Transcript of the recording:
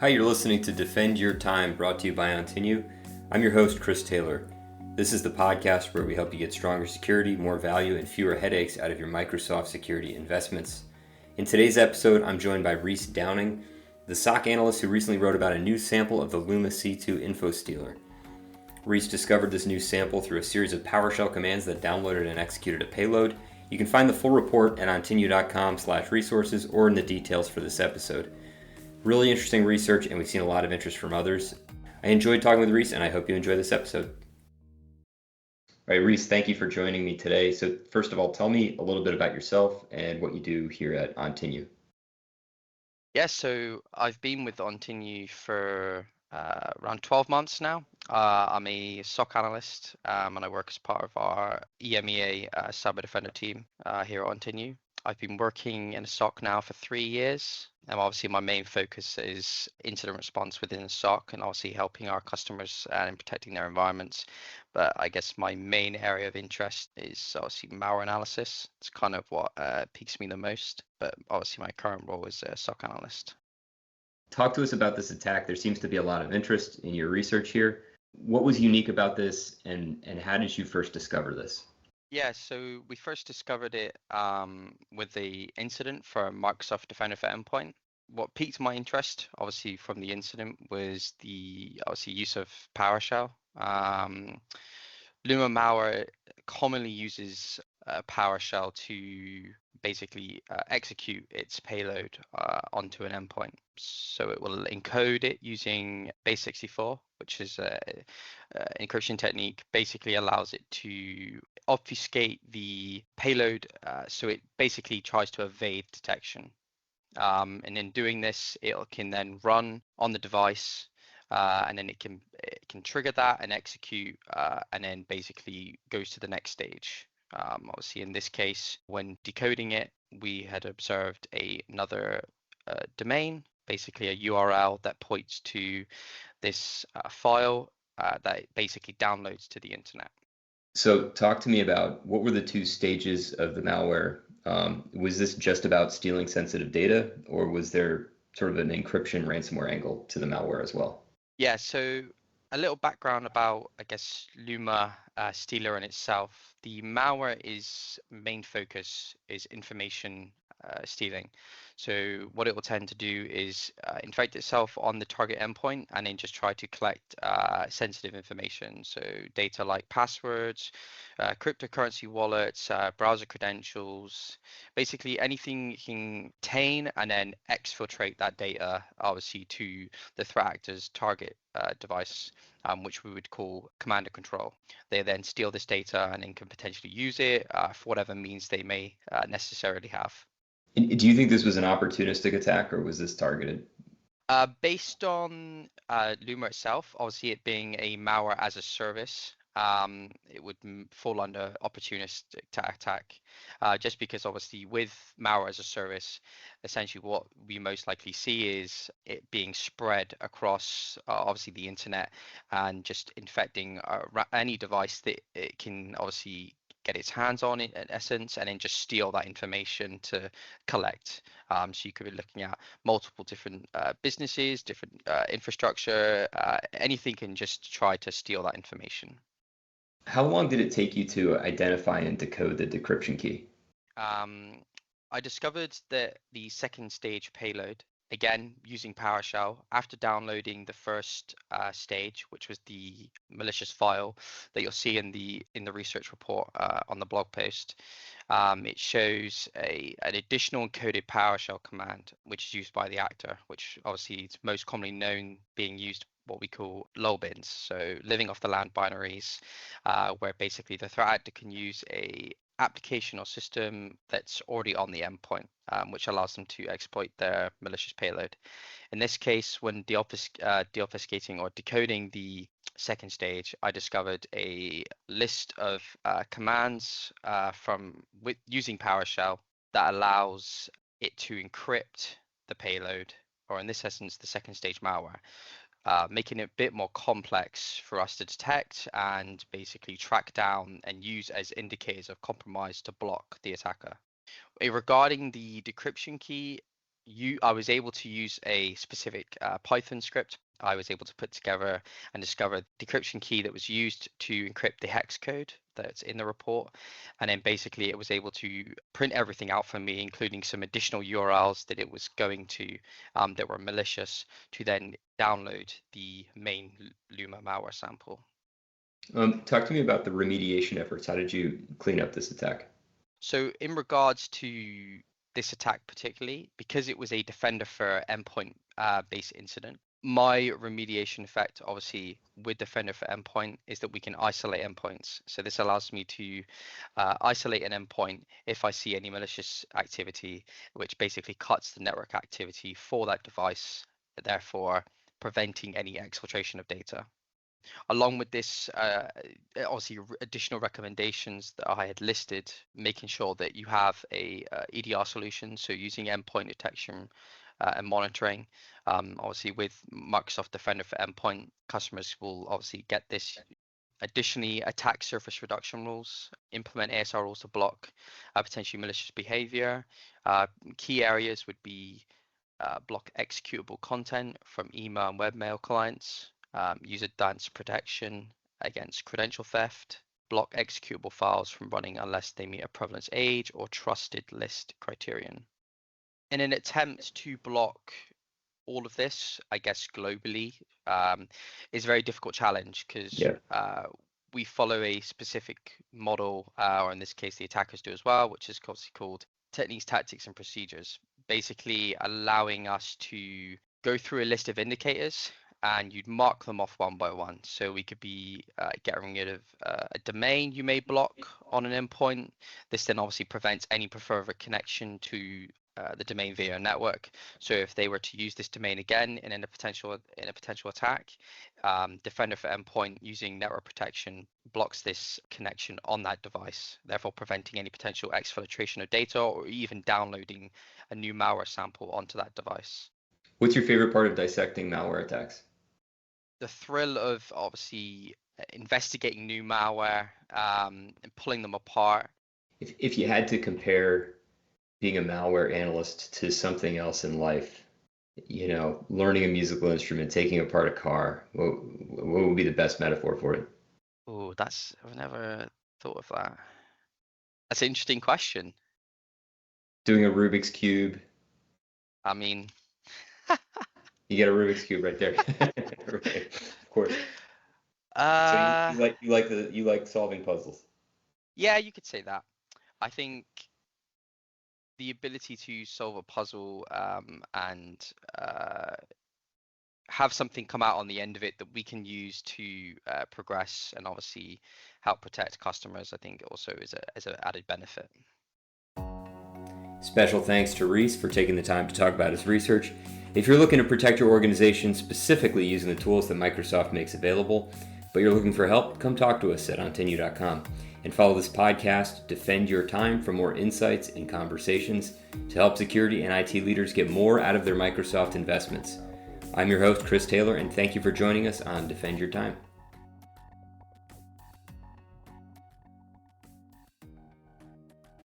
Hi, you're listening to Defend Your Time, brought to you by Continue. I'm your host, Chris Taylor. This is the podcast where we help you get stronger security, more value, and fewer headaches out of your Microsoft security investments. In today's episode, I'm joined by Reese Downing, the SOC analyst who recently wrote about a new sample of the LummaC2 Infostealer. Reese discovered this new sample through a series of PowerShell commands that downloaded and executed a payload. You can find the full report at continue.com/resources or in the details for this episode. Really interesting research, and we've seen a lot of interest from others. I enjoyed talking with Reese, and I hope you enjoy this episode. All right, Reese, thank you for joining me today. So first of all, tell me a little bit about yourself and what you do here at Continue. Yeah, so I've been with Continue for around 12 months now. I'm a SOC analyst, and I work as part of our EMEA Cyber Defender team here at Continue. I've been working in a SOC now for 3 years. And obviously my main focus is incident response within the SOC and obviously helping our customers and protecting their environments. But I guess my main area of interest is obviously malware analysis. It's kind of what piques me the most. But obviously my current role is a SOC analyst. Talk to us about this attack. There seems to be a lot of interest in your research here. What was unique about this, and how did you first discover this? Yeah, so we first discovered it with the incident for Microsoft Defender for Endpoint. What piqued my interest, obviously, from the incident was the obviously use of PowerShell. Luma malware commonly uses PowerShell to basically execute its payload onto an endpoint. So it will encode it using base64, which is an encryption technique, basically allows it to obfuscate the payload. So it basically tries to evade detection. And in doing this, it can then run on the device, and then it can trigger that and execute, and then basically goes to the next stage. Obviously, in this case, when decoding it, we had observed another domain, basically a URL that points to this file that basically downloads to the internet. So talk to me about what were the two stages of the malware. Was this just about stealing sensitive data, or was there sort of an encryption ransomware angle to the malware as well? Yeah, so a little background about, I guess, LummaStealer in itself. The malware main focus is information stealing. So what it will tend to do is infect itself on the target endpoint and then just try to collect sensitive information. So data like passwords, cryptocurrency wallets, browser credentials, basically anything you can obtain and then exfiltrate that data, obviously, to the threat actor's target device, which we would call command and control. They then steal this data and then can potentially use it for whatever means they may necessarily have. And do you think this was an opportunistic attack, or was this targeted? Based on Luma itself, obviously it being a malware as a service, it would fall under opportunistic attack, just because obviously with malware as a service, essentially what we most likely see is it being spread across obviously the internet and just infecting any device that it can obviously get its hands on it in essence, and then just steal that information to collect. So you could be looking at multiple different businesses, different infrastructure, anything can just try to steal that information. How long did it take you to identify and decode the decryption key? I discovered that the second stage payload, again using PowerShell, after downloading the first stage, which was the malicious file that you'll see in the research report on the blog post, it shows an additional encoded PowerShell command, which is used by the actor, which obviously is most commonly known being used what we call lull bins, so living off the land binaries, where basically the threat actor can use a application or system that's already on the endpoint, which allows them to exploit their malicious payload. In this case, when deobfuscating or decoding the second stage, I discovered a list of commands using PowerShell that allows it to encrypt the payload, or in this essence, the second stage malware, making it a bit more complex for us to detect and basically track down and use as indicators of compromise to block the attacker. Regarding the decryption key, I was able to use a specific Python script. I was able to put together and discover the decryption key that was used to encrypt the hex code that's in the report. And then basically it was able to print everything out for me, including some additional URLs that it was going to, that were malicious, to then download the main Luma malware sample. Talk to me about the remediation efforts. How did you clean up this attack? So in regards to this attack particularly, because it was a Defender for Endpoint based incident, my remediation effect, obviously, with Defender for Endpoint is that we can isolate endpoints. So this allows me to isolate an endpoint if I see any malicious activity, which basically cuts the network activity for that device, therefore preventing any exfiltration of data. Along with this, obviously additional recommendations that I had listed, making sure that you have a EDR solution, so using endpoint detection and monitoring. Obviously with Microsoft Defender for Endpoint, customers will obviously get this. Additionally, attack surface reduction rules, implement ASR rules to block potentially malicious behavior. Key areas would be block executable content from email and webmail clients, use advanced protection against credential theft, block executable files from running unless they meet a prevalence age or trusted list criterion. In an attempt to block all of this, I guess globally, is a very difficult challenge because we follow a specific model, or in this case, the attackers do as well, which is obviously called techniques, tactics, and procedures, basically allowing us to go through a list of indicators and you'd mark them off one by one. So we could be getting rid of a domain you may block on an endpoint. This then obviously prevents any further connection to the domain via a network. So if they were to use this domain again in a potential attack, Defender for Endpoint using network protection blocks this connection on that device, therefore preventing any potential exfiltration of data or even downloading a new malware sample onto that device. What's your favorite part of dissecting malware attacks? The thrill of obviously investigating new malware and pulling them apart. If you had to compare being a malware analyst to something else in life, learning a musical instrument, taking apart a car, what would be the best metaphor for it? Oh, I've never thought of that. That's an interesting question. Doing a Rubik's Cube. I mean, you get a Rubik's Cube right there. Right, of course. So you like solving puzzles. Yeah, you could say that. I think the ability to solve a puzzle and have something come out on the end of it that we can use to progress and obviously help protect customers, I think also is an added benefit. Special thanks to Reese for taking the time to talk about his research. If you're looking to protect your organization specifically using the tools that Microsoft makes available, but you're looking for help, come talk to us at ontenu.com and follow this podcast, Defend Your Time, for more insights and conversations to help security and IT leaders get more out of their Microsoft investments. I'm your host, Chris Taylor, and thank you for joining us on Defend Your Time.